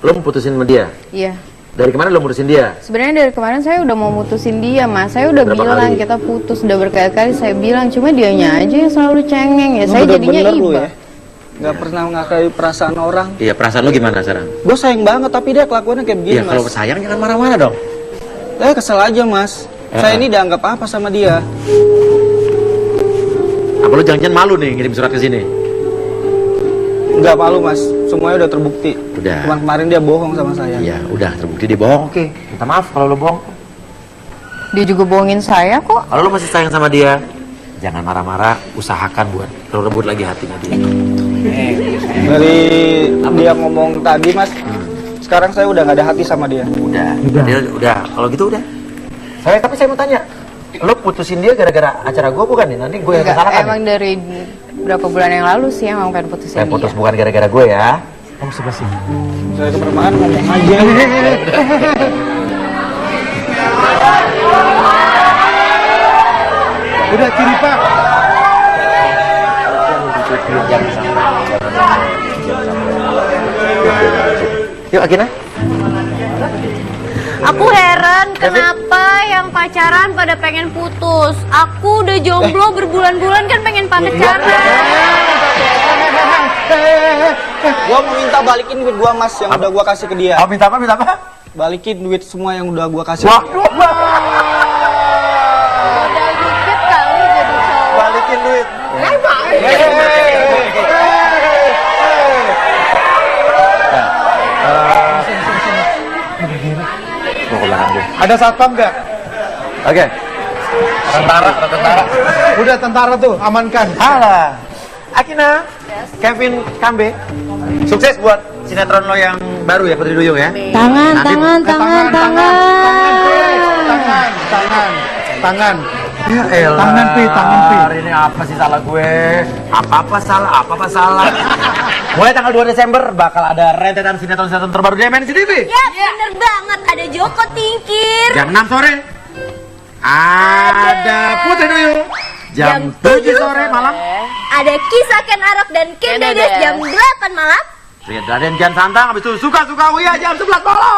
Lo mau putusin sama dia? Iya. Dari kemana lo mutusin dia? Sebenarnya dari kemarin saya udah mau mutusin dia, Mas. Saya udah Berapa bilang kali? kita putus, udah berkali-kali saya bilang, cuma dianya aja yang selalu cengeng ya. Saya jadinya lu iba. ya. Gak pernah menghargai perasaan orang. Iya, perasaan lo gimana sekarang? Gue sayang banget, tapi dia kelakuannya kayak begini, Iya, kalau Mas. sayang jangan marah-marah dong. Saya kesel aja, Mas. Saya ini dianggap apa sama dia? Apa lo jangan-jangan malu nih ngirim surat ke sini? Nggak malu, Mas. Semuanya udah terbukti. Udah. Kemarin dia bohong sama saya. Iya, udah terbukti dia bohong. Oke, minta maaf kalau lo bohong. Dia juga bohongin saya kok. Kalau lo masih sayang sama dia, jangan marah-marah, usahakan buat lo rebut lagi hatinya dia. Dari dia ngomong tadi, Mas, sekarang saya udah nggak ada hati sama dia. Udah. Kalau gitu udah. Tapi saya mau tanya, lo putusin dia gara-gara acara gue bukan nih? Nanti gue yang Enggak, kesalahan. emang dari berapa bulan yang lalu sih emang pengen putusin Saya putus dia. bukan gara-gara gue ya. Kamu sebelah sini. Saya kebermaan ngomong aja. Udah ciri Pak. Yuk Agina. Aku heran kenapa yang pacaran pada pengen putus. Aku udah jomblo berbulan-bulan kan pengen pacaran. Gua mau minta balikin duit gua, Mas, yang udah gua kasih ke dia. Oh, minta apa? Balikin duit semua yang udah gua kasih. Udah dikit kali jadi cowok. Balikin duit. Ada satpam nggak? Oke. Tentara. Udah tentara tuh, amankan. Halo. Akina. Kevin Kambe. Sukses buat sinetron lo yang baru ya, Putri Duyung ya. Tangan, Nanti- Tangan. Ya elah. Tangan, Pi. Ini apa sih salah gue? Apa-apa salah. Mulai tanggal 2 Desember bakal ada rentetan sinetron-sinetron terbaru di MNC TV. Ya bener banget, ada Joko Tingkir. Jam 6 sore. Ada Putri Duyung. Jam 7 sore malam. Ada Kisah Ken Arok dan Ken Dedes jam 8 malam. Raden Kian Santang habis itu suka-suka Uya jam 11 malam.